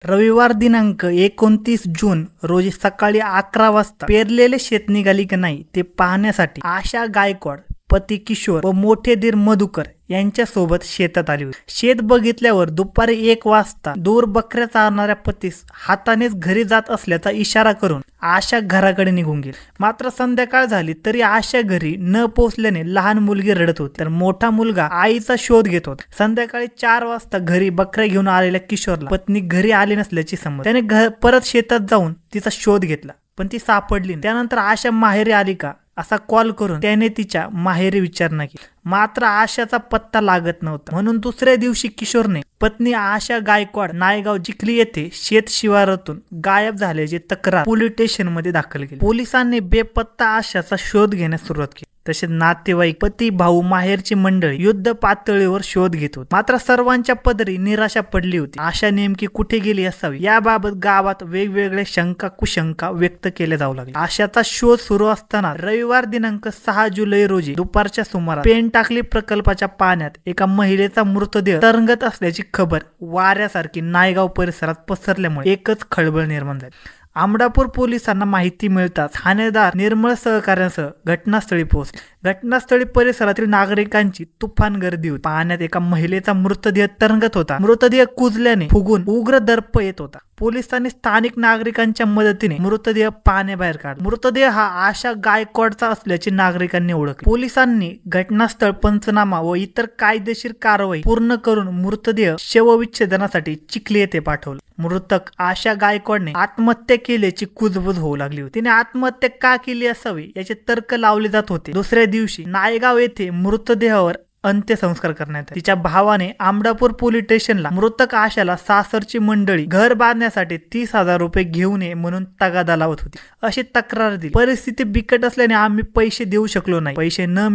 रविवार दिनांक 29 जून रोजी सकाळी 11 वाजता पेरलेले शेत निघाली की नाही ते पाहण्यासाठी आशा गायकवाड, पती किशोर व मोठे दीर मधुकर यांच्या सोबत शेतात आली होती। शेत बघितल्यावर दुपारी 1 वाजता दूर बकऱ्या चारणाऱ्या पतीस हातानेच घरी जात असल्याचा इशारा करून आशा घराकडे निघून गेली। मात्र संध्याकाळ झाली तरी आशा घरी न पोहोचल्याने लहान मुलगी रडत होती तर मोठा मुलगा आईचा शोध घेत होता। संध्याकाळी 4 वाजता घरी बकऱ्या घेऊन आलेल्या किशोरला पत्नी घरी आली नसल्याची समज। त्याने परत शेतात जाऊन तिचा शोध घेतला पण ती सापडली नाही। त्यानंतर आशा माहेरी आली का असा कॉल करून त्याने तिच्या माहेरी विचारणा केली, मात्र आशाचा पत्ता लागत नव्हता। म्हणून दुसऱ्या दिवशी किशोरने पत्नी आशा गायकवाड नायगाव चिखली येथे शेत शिवारातून गायब झाल्याची तक्रार पोलीस स्टेशन मध्ये दाखल केली। पोलिसांनी बेपत्ता आशाचा शोध घेण्यास सुरुवात केली। तसेच नातेवाईक, पती, भाऊ, माहेरची मंडळी युद्ध पातळीवर शोध घेत होती। मात्र सर्वांच्या पदरी निराशा पडली होती। आशा नेमकी कुठे गेली असावी याबाबत गावात वेगवेगळे शंका कुशंका व्यक्त केल्या जाऊ लागल्या। आशाचा शोध सुरू असताना रविवार दिनांक 6 जुलै रोजी दुपारच्या सुमारास पेनटाकली प्रकल्पाच्या पाण्यात एका महिलेचा मृतदेह तरंगत असल्याची खबर वाऱ्यासारखी नायगाव परिसरात पसरल्यामुळे एकच खळबळ निर्माण झाली। आमडापूर पोलिसांना माहिती मिळताच ठाणेदार निर्मळ सहकार्यासह घटनास्थळी पोहोचले। घटनास्थळी परिसरातील नागरिकांची तुफान गर्दी होती। पाण्यात एका महिलेचा मृतदेह तरंगत होता। मृतदेह कुजल्याने फुगून उग्र दर्प येत होता। पोलिसांनी स्थानिक नागरिकांच्या मदतीने मृतदेह पाण्याबाहेर काढला। मृतदेह हा आशा गायकवाडचा असल्याचे नागरिकांनी ओळखले। पोलिसांनी घटनास्थळ पंचनामा व इतर कायदेशीर कारवाई पूर्ण करून मृतदेह शवविच्छेदनासाठी चिखली येथे पाठवले। मृतक आशा गायकवाडने आत्महत्या केल्याची कुजबूज होऊ लागली होती। तिने आत्महत्या का केली असावी याचे तर्क लावले जात होते। दुसऱ्या दिवशी नायगाव येथे मृतदेहावर अंत्यसंस्कार करण्यात आले। तिच्या भावाने आमडापूर पोलीस स्टेशनला मृतक आशाला सासरची मंडळी घर बांधण्यासाठी 30,000 रुपये घेऊन ये म्हणून तगादा लावत होती अशी तक्रार दिली। परिस्थिती बिकट असल्याने आम्ही पैसे देऊ शकलो नाही। पैसे न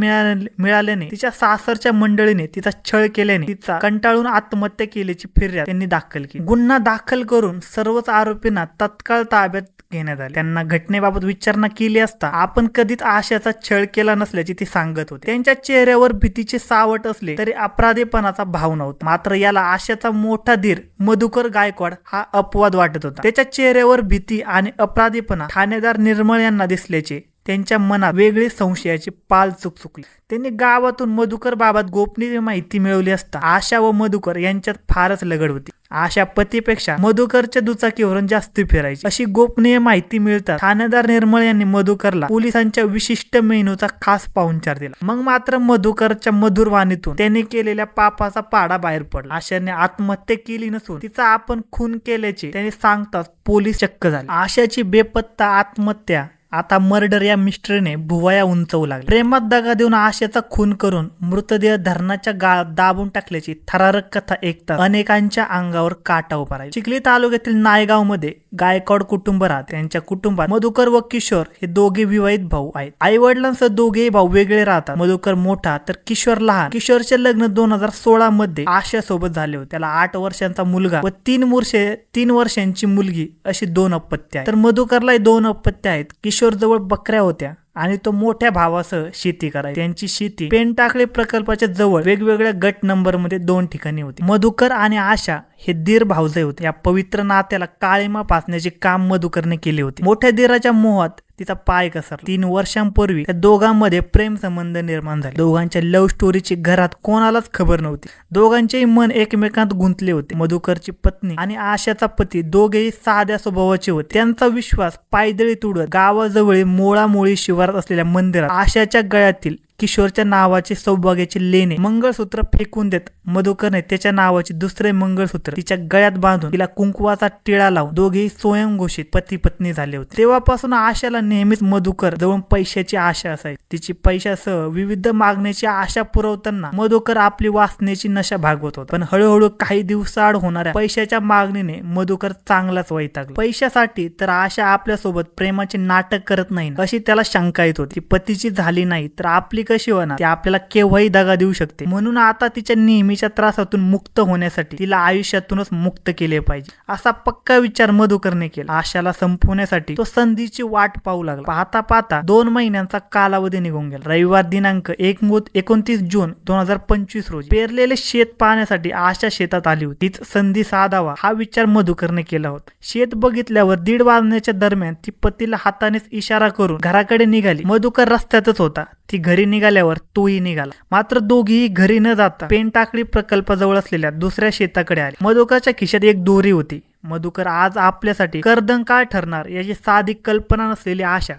मिळाल्याने तिच्या सासरच्या मंडळीने तिचा छळ केल्याने तिचा कंटाळून आत्महत्या केल्याची फिर्याद त्यांनी दाखल केली। गुन्हा दाखल करून सर्वच आरोपींना तत्काळ ताब्यात घेण्यात आले। त्यांना घटनेबाबत विचारणा केली असता आपण कधीच आशाचा छळ केला नसल्याची ती सांगत होते। त्यांच्या चेहऱ्यावर भीतीचे सावट असले तरी अपराधीपणाचा भाव नव्हता। मात्र याला आशाचा मोठा दीर मधुकर गायकवाड हा अपवाद वाटत होता। त्याच्या चेहऱ्यावर भीती आणि अपराधीपणा ठाणेदार निर्मळ यांना दिसल्याचे त्यांच्या मनात वेगळी संशयाची पाल चुकचुकली। त्यांनी गावातून मधुकर बाबत गोपनीय माहिती मिळवली असता आशा व मधुकर यांच्यात फारच लगड होती। आशा पतीपेक्षा मधुकरच्या दुचाकीवरून जास्त फिरायची अशी गोपनीय माहिती मिळतात ठाणेदार निर्मळ यांनी मधुकरला पोलिसांच्या विशिष्ट मेनूचा खास पाहुणचार दिला। मग मात्र मधुकरच्या मधुर वाणीतून त्यांनी केलेल्या पापाचा पाडा बाहेर पडला। आशाने आत्महत्या केली नसून तिचा आपण खून केल्याचे त्यांनी सांगताच पोलीस चक्क झाले। आशाची बेपत्ता आत्महत्या आता मर्डर या मिस्टरीने भुवया उंचवू लागले। प्रेमात दगा देऊन आशेचा खून करून मृतदेह धरणाच्या गाळात दाबून टाकल्याची थरारक कथा ऐकतात अनेकांच्या अंगावर काटा उभा राहिला। चिखली तालुक्यातील नायगाव मध्ये गायकवाड कुटुंब राहते। त्यांच्या कुटुंबात मधुकर व किशोर हे दोघे विवाहित भाऊ आहेत। आई वडिलांसह दोघेही भाऊ वेगळे राहतात। मधुकर मोठा तर किशोर लहान। किशोरचे लग्न 2016 मध्ये आशा सोबत झाले होते। त्याला 8 वर्षांचा मुलगा व 3 वर्षांची मुलगी अशी 2 अपत्य आहेत। तर मधुकरला 2 अपत्य आहेत। किशोर जवळ बकऱ्या होत्या आणि तो मोठ्या भावासह शेती करायचा। त्यांची शेती पेनटाकली प्रकल्पाच्या जवळ वेगवेगळ्या गट नंबर मध्ये 2 ठिकाणी होती। मधुकर आणि आशा हे दीर भावजय होते। या पवित्र नात्याला काळीमा फासण्याचे काम मधुकरने केले होते। मोठ्या दीराच्या मोहात तिचा पाय घसरला। 3 वर्षांपूर्वी त्या दोघांमध्ये प्रेम संबंध निर्माण झाले। दोघांच्या लव्ह स्टोरीची घरात कोणालाच खबर नव्हती। दोघांचेही मन एकमेकांत गुंतले होते। मधुकरची पत्नी आणि आशाचा पती दोघेही साध्या स्वभावाचे होते। त्यांचा विश्वास पायदळी तुडत गावाजवळ मोळामोळी शिवारात असलेल्या मंदिरात आशाच्या गळ्यातील किशोरच्या नावाचे सौभाग्याचे लेणे मंगळसूत्र फेकून देत मधुकरने त्याच्या नावाचे दुसरे मंगळसूत्र तिच्या गळ्यात बांधून तिला कुंकवाचा टिळा लावून दोघेही स्वयंघोषित पती पत्नी झाले होते। तेव्हापासून आशाला नेहमीच मधुकर जवळ पैशाची आशा असायची। तिची पैशासह विविध मागण्याची आशा पुरवताना मधुकर आपली वासनेची नशा भागवत होता। पण हळूहळू काही दिवसाआड होणाऱ्या पैशाच्या मागणीने मधुकर चांगलाच वैतागला। पैशासाठी तर आशा आपल्यासोबत प्रेमाचे नाटक करत नाही अशी त्याला शंका येत होती। पतीची झाली नाही तर आपली कशी होणार, ती आपल्याला केव्हाही दगा देऊ शकते। म्हणून आता तिच्या नेहमी नेहमीच्या त्रासातून मुक्त होण्यासाठी तिला आयुष्यातूनच मुक्त केले पाहिजे असा पक्का विचार मधुकरने केला। आशाला संपवण्यासाठी तो संधीची वाट पाहू लागला। पाहता पाहता 2 महिन्यांचा कालावधी निघून गेला। रविवार दिनांक 29 जून 2025 रोजी पेरलेले शेत पाहण्यासाठी आशा शेतात आली होती। तीच संधी साधावा हा विचार मधुकरने केला होता। शेत बघितल्यावर 1:30 वाजण्याच्या दरम्यान ती पतीला हातानेच इशारा करून घराकडे निघाली। मधुकर रस्त्यातच होता। ती घरी निघाल्यावर तोही निघाला। मात्र दोघीही घरी न जाता पेनटाकळी प्रकल्पाजवळ असलेल्या दुसऱ्या शेताकडे आले। मधुकरच्या खिशात एक दोरी होती। मधुकर आज आपल्यासाठी कर्दंकाळ ठरणार याची साधी कल्पना नसलेली आशा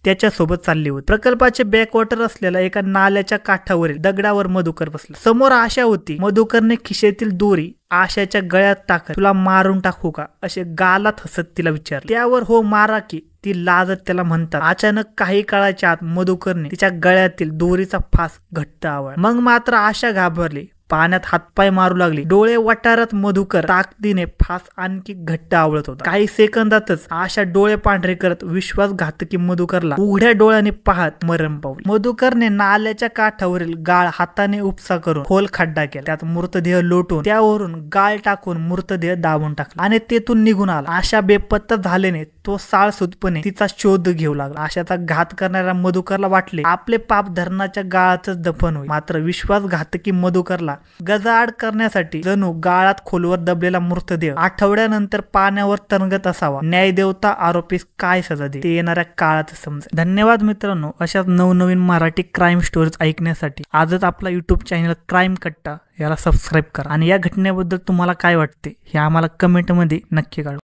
त्याच्यासोबत चालली होती। प्रकल्पाचे बॅकवॉटर असलेल्या एका नाल्याच्या काठावरील दगडावर मधुकर बसला। समोर आशा होती। मधुकरने खिशेतील दोरी आशाच्या गळ्यात टाकत तुला मारून टाकू का असे गालात हसत तिला विचारले। त्यावर हो मारा की ती लाजत त्याला म्हणतात। अचानक काही काळाच्या आत मधुकरने तिच्या गळ्यातील दोरीचा फास घट्ट आवळला। मग मात्र आशा घाबरली। पाण्यात हातपाय मारू लागली। डोळे वटारत मधुकर ताकदीने फास आणखी घट्ट आवळत होता। काही सेकंदातच आशा डोळे पांढरे करत विश्वासघातकी मधुकरला उघड्या डोळ्याने पाहत मरण पावली। मधुकरने नाल्याच्या काठावरील गाळ हाताने उपसा करून खोल खड्डा केला। त्यात मृतदेह लोटून त्यावरून गाळ टाकून मृतदेह दाबून टाकला आणि तेथून निघून आला। आशा बेपत्ता झाल्याने तो साळसूदपणे तिचा शोध घेऊ लागला। आशाचा घात करणाऱ्या मधुकरला वाटले आपले पाप धरणाच्या गाळातच दफन होईल। मात्र विश्वासघातकी मधुकरला गजाआड करण्यासाठी जणू गाळात खोलवर दबलेला मृतदेह आठवड्यानंतर पाण्यावर तरंगत असावा। न्यायदेवता आरोपीस काय सजा देईल ते येणाऱ्या काळात समजेल। धन्यवाद मित्रांनो, अशाच नवनवीन मराठी क्राईम स्टोरीज ऐकण्यासाठी आजच आपला YouTube चॅनल क्राईम कट्टा याला सबस्क्राईब करा आणि या घटनेबद्दल तुम्हाला काय वाटते हे आम्हाला कमेंटमध्ये नक्की कळवा।